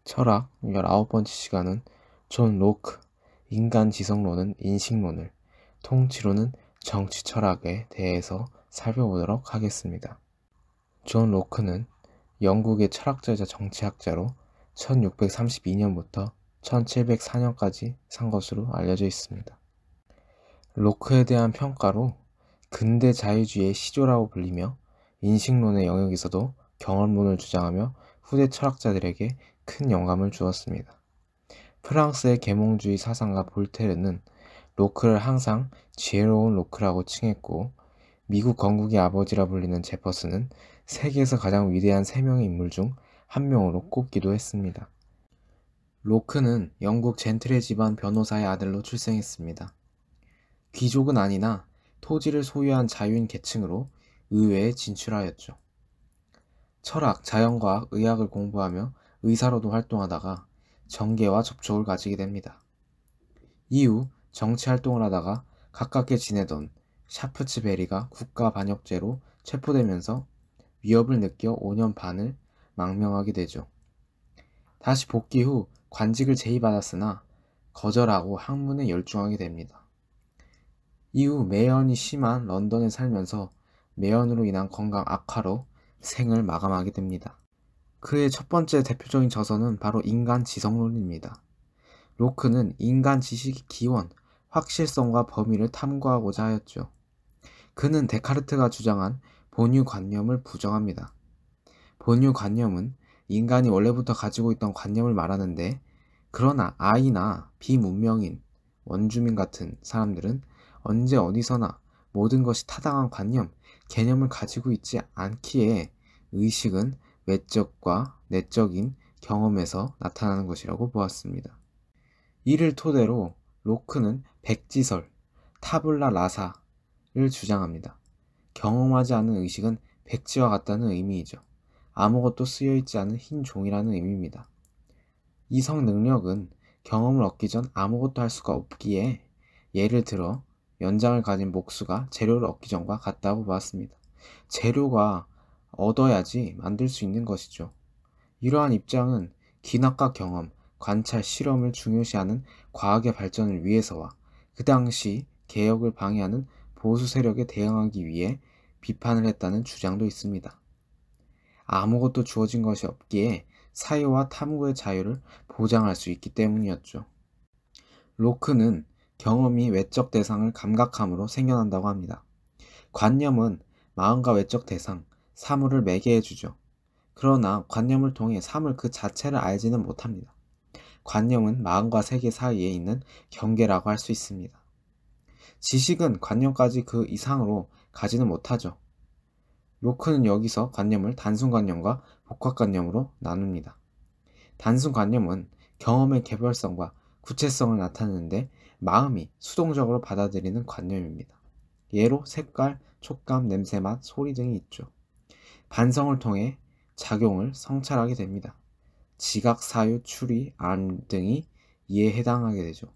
철학 19번째 시간은 존 로크, 인간 지성론은 인식론을, 통치론은 정치 철학에 대해서 살펴보도록 하겠습니다. 존 로크는 영국의 철학자이자 정치학자로 1632년부터 1704년까지 산 것으로 알려져 있습니다. 로크에 대한 평가로 근대 자유주의의 시조라고 불리며 인식론의 영역에서도 경험론을 주장하며 후대 철학자들에게 큰 영감을 주었습니다. 프랑스의 계몽주의 사상가 볼테르는 로크를 항상 지혜로운 로크라고 칭했고, 미국 건국의 아버지라 불리는 제퍼슨은 세계에서 가장 위대한 3명의 인물 중 한 명으로 꼽기도 했습니다. 로크는 영국 젠틀의 집안 변호사의 아들로 출생했습니다. 귀족은 아니나 토지를 소유한 자유인 계층으로 의회에 진출하였죠. 철학, 자연과학, 의학을 공부하며 의사로도 활동하다가 정계와 접촉을 가지게 됩니다. 이후 정치활동을 하다가 가깝게 지내던 샤프츠베리가 국가반역죄로 체포되면서 위협을 느껴 5년 반을 망명하게 되죠. 다시 복귀 후 관직을 제의받았으나 거절하고 학문에 열중하게 됩니다. 이후 매연이 심한 런던에 살면서 매연으로 인한 건강 악화로 생을 마감하게 됩니다. 그의 첫 번째 대표적인 저서는 바로 인간 지성론입니다. 로크는 인간 지식의 기원, 확실성과 범위를 탐구하고자 하였죠. 그는 데카르트가 주장한 본유관념을 부정합니다. 본유관념은 인간이 원래부터 가지고 있던 관념을 말하는데, 그러나 아이나 비문명인, 원주민 같은 사람들은 언제 어디서나 모든 것이 타당한 관념, 개념을 가지고 있지 않기에 의식은 외적과 내적인 경험에서 나타나는 것이라고 보았습니다. 이를 토대로 로크는 백지설, 타블라 라사를 주장합니다. 경험하지 않은 의식은 백지와 같다는 의미이죠. 아무것도 쓰여있지 않은 흰 종이라는 의미입니다. 이성 능력은 경험을 얻기 전 아무것도 할 수가 없기에, 예를 들어 연장을 가진 목수가 재료를 얻기 전과 같다고 보았습니다. 재료가 얻어야지 만들 수 있는 것이죠. 이러한 입장은 기납과 경험, 관찰, 실험을 중요시하는 과학의 발전을 위해서와 그 당시 개혁을 방해하는 보수 세력에 대응하기 위해 비판을 했다는 주장도 있습니다. 아무것도 주어진 것이 없기에 사유와 탐구의 자유를 보장할 수 있기 때문이었죠. 로크는 경험이 외적 대상을 감각함으로 생겨난다고 합니다. 관념은 마음과 외적 대상, 사물을 매개해주죠. 그러나 관념을 통해 사물 그 자체를 알지는 못합니다. 관념은 마음과 세계 사이에 있는 경계라고 할 수 있습니다. 지식은 관념까지 그 이상으로 가지는 못하죠. 로크는 여기서 관념을 단순관념과 복합관념으로 나눕니다. 단순관념은 경험의 개별성과 구체성을 나타내는데 마음이 수동적으로 받아들이는 관념입니다. 예로 색깔, 촉감, 냄새, 맛, 소리 등이 있죠. 반성을 통해 작용을 성찰하게 됩니다. 지각, 사유, 추리, 안 등이 이에 해당하게 되죠.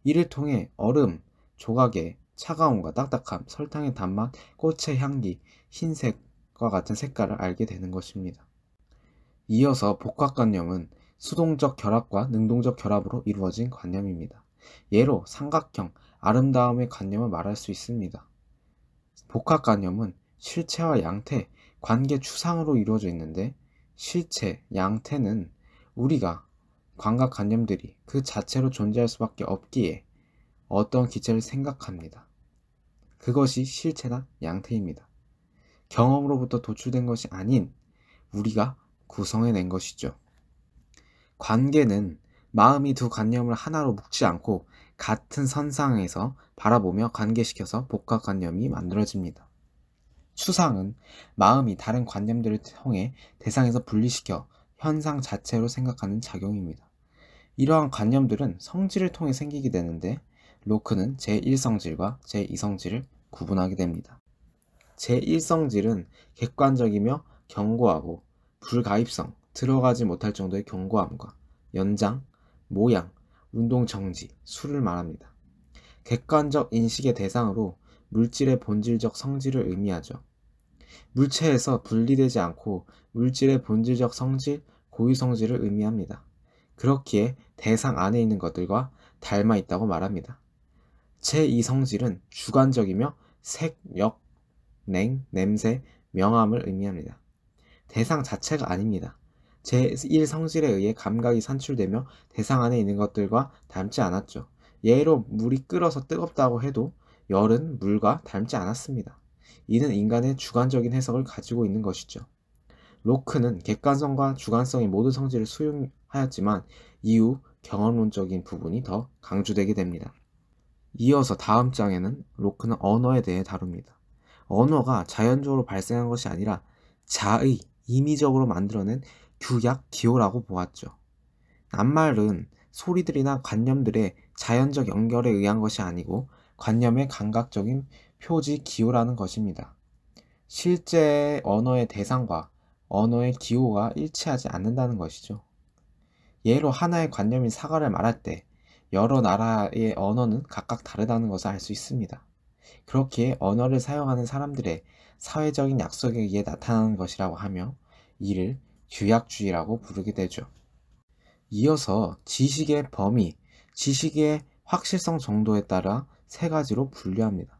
이를 통해 얼음, 조각의 차가움과 딱딱함, 설탕의 단맛, 꽃의 향기, 흰색과 같은 색깔을 알게 되는 것입니다. 이어서 복합관념은 수동적 결합과 능동적 결합으로 이루어진 관념입니다. 예로 삼각형, 아름다움의 관념을 말할 수 있습니다. 복합관념은 실체와 양태, 관계 추상으로 이루어져 있는데, 실체, 양태는 우리가 감각관념들이 그 자체로 존재할 수밖에 없기에 어떤 기체를 생각합니다. 그것이 실체나 양태입니다. 경험으로부터 도출된 것이 아닌 우리가 구성해낸 것이죠. 관계는 마음이 두 관념을 하나로 묶지 않고 같은 선상에서 바라보며 관계시켜서 복합관념이 만들어집니다. 추상은 마음이 다른 관념들을 통해 대상에서 분리시켜 현상 자체로 생각하는 작용입니다. 이러한 관념들은 성질을 통해 생기게 되는데, 로크는 제1성질과 제2성질을 구분하게 됩니다. 제1성질은 객관적이며 견고하고 불가입성, 들어가지 못할 정도의 견고함과 연장, 모양, 운동 정지, 수를 말합니다. 객관적 인식의 대상으로 물질의 본질적 성질을 의미하죠. 물체에서 분리되지 않고 물질의 본질적 성질, 고유 성질을 의미합니다. 그렇기에 대상 안에 있는 것들과 닮아 있다고 말합니다. 제2성질은 주관적이며 색, 역, 냉, 냄새, 명암을 의미합니다. 대상 자체가 아닙니다. 제1성질에 의해 감각이 산출되며 대상 안에 있는 것들과 닮지 않았죠. 예로 물이 끓어서 뜨겁다고 해도 열은 물과 닮지 않았습니다. 이는 인간의 주관적인 해석을 가지고 있는 것이죠. 로크는 객관성과 주관성의 모든 성질을 수용하였지만 이후 경험론적인 부분이 더 강조되게 됩니다. 이어서 다음 장에는 로크는 언어에 대해 다룹니다. 언어가 자연적으로 발생한 것이 아니라 자의, 임의적으로 만들어낸 규약, 기호라고 보았죠. 낱말은 소리들이나 관념들의 자연적 연결에 의한 것이 아니고 관념의 감각적인 표지, 기호라는 것입니다. 실제 언어의 대상과 언어의 기호가 일치하지 않는다는 것이죠. 예로 하나의 관념인 사과를 말할 때 여러 나라의 언어는 각각 다르다는 것을 알 수 있습니다. 그렇기에 언어를 사용하는 사람들의 사회적인 약속에 의해 나타나는 것이라고 하며 이를 규약주의라고 부르게 되죠. 이어서 지식의 범위, 지식의 확실성 정도에 따라 세 가지로 분류합니다.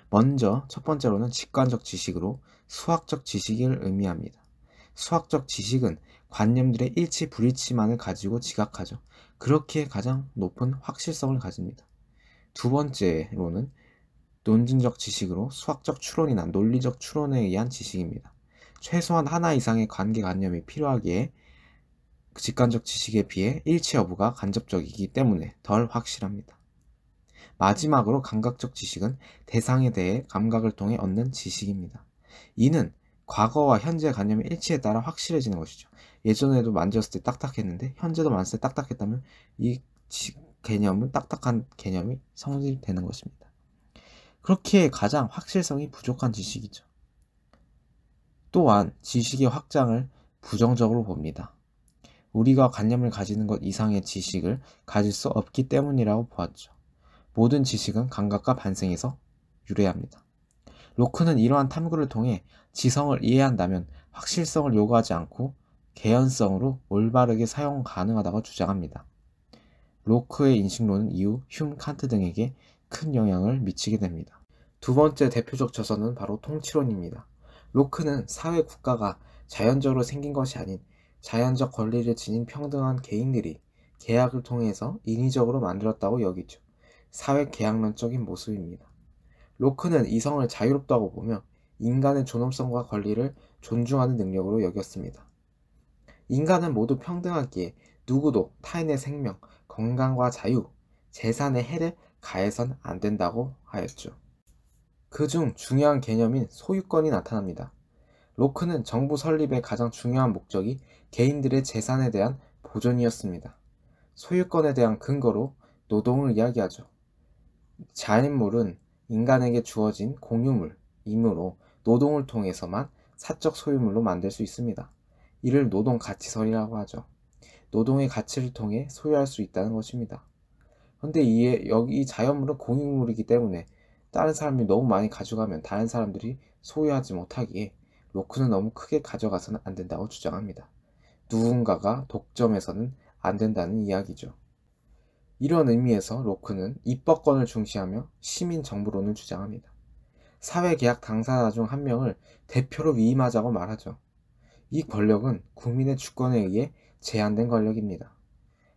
먼저 첫 번째로는 직관적 지식으로 수학적 지식을 의미합니다. 수학적 지식은 관념들의 일치 불일치만을 가지고 지각하죠. 그렇기에 가장 높은 확실성을 가집니다. 두 번째로는 논증적 지식으로 수학적 추론이나 논리적 추론에 의한 지식입니다. 최소한 하나 이상의 관계관념이 필요하기에 직관적 지식에 비해 일치 여부가 간접적이기 때문에 덜 확실합니다. 마지막으로 감각적 지식은 대상에 대해 감각을 통해 얻는 지식입니다. 이는 과거와 현재 관념의 일치에 따라 확실해지는 것이죠. 예전에도 만졌을 때 딱딱했는데 현재도 만졌을 때 딱딱했다면 이 개념은 딱딱한 개념이 성립되는 것입니다. 그렇기에 가장 확실성이 부족한 지식이죠. 또한 지식의 확장을 부정적으로 봅니다. 우리가 관념을 가지는 것 이상의 지식을 가질 수 없기 때문이라고 보았죠. 모든 지식은 감각과 반생에서 유래합니다. 로크는 이러한 탐구를 통해 지성을 이해한다면 확실성을 요구하지 않고 개연성으로 올바르게 사용 가능하다고 주장합니다. 로크의 인식론은 이후 휴me, 칸트 등에게 큰 영향을 미치게 됩니다. 두 번째 대표적 저서는 바로 통치론입니다. 로크는 사회 국가가 자연적으로 생긴 것이 아닌 자연적 권리를 지닌 평등한 개인들이 계약을 통해서 인위적으로 만들었다고 여기죠. 사회 계약론적인 모습입니다. 로크는 이성을 자유롭다고 보며 인간의 존엄성과 권리를 존중하는 능력으로 여겼습니다. 인간은 모두 평등하기에 누구도 타인의 생명, 건강과 자유, 재산에 해를 가해선 안 된다고 하였죠. 그중 중요한 개념인 소유권이 나타납니다. 로크는 정부 설립의 가장 중요한 목적이 개인들의 재산에 대한 보존이었습니다. 소유권에 대한 근거로 노동을 이야기하죠. 자연물은 인간에게 주어진 공유물이므로 노동을 통해서만 사적 소유물로 만들 수 있습니다. 이를 노동가치설이라고 하죠. 노동의 가치를 통해 소유할 수 있다는 것입니다. 그런데 이 자연물은 공유물이기 때문에 다른 사람이 너무 많이 가져가면 다른 사람들이 소유하지 못하기에 로크는 너무 크게 가져가서는 안 된다고 주장합니다. 누군가가 독점해서는 안 된다는 이야기죠. 이런 의미에서 로크는 입법권을 중시하며 시민정부론을 주장합니다. 사회계약 당사자 중 한 명을 대표로 위임하자고 말하죠. 이 권력은 국민의 주권에 의해 제한된 권력입니다.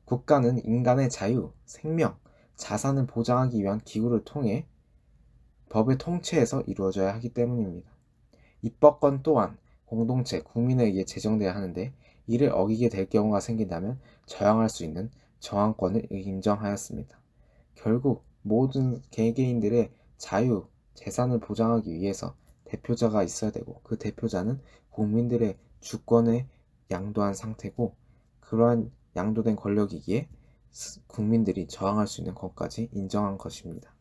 국가는 인간의 자유, 생명, 자산을 보장하기 위한 기구를 통해 법의 통치에서 이루어져야 하기 때문입니다. 입법권 또한 공동체, 국민에 의해 제정돼야 하는데 이를 어기게 될 경우가 생긴다면 저항할 수 있는 저항권을 인정하였습니다. 결국 모든 개개인들의 자유, 재산을 보장하기 위해서 대표자가 있어야 되고 그 대표자는 국민들의 주권에 양도한 상태고 그러한 양도된 권력이기에 국민들이 저항할 수 있는 것까지 인정한 것입니다.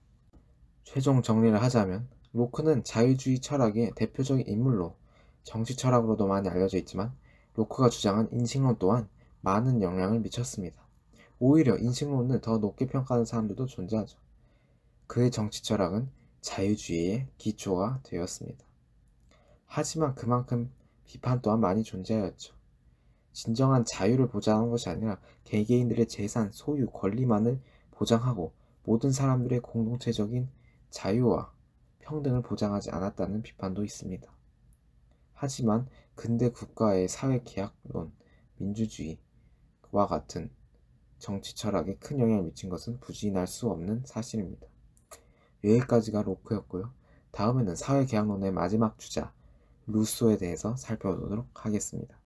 최종 정리를 하자면 로크는 자유주의 철학의 대표적인 인물로 정치 철학으로도 많이 알려져 있지만 로크가 주장한 인식론 또한 많은 영향을 미쳤습니다. 오히려 인식론을 더 높게 평가하는 사람들도 존재하죠. 그의 정치 철학은 자유주의의 기초가 되었습니다. 하지만 그만큼 비판 또한 많이 존재하였죠. 진정한 자유를 보장하는 것이 아니라 개개인들의 재산, 소유, 권리만을 보장하고 모든 사람들의 공동체적인 자유와 평등을 보장하지 않았다는 비판도 있습니다. 하지만 근대 국가의 사회계약론, 민주주의와 같은 정치 철학에 큰 영향을 미친 것은 부인할 수 없는 사실입니다. 여기까지가 로크였고요. 다음에는 사회계약론의 마지막 주자, 루소에 대해서 살펴보도록 하겠습니다.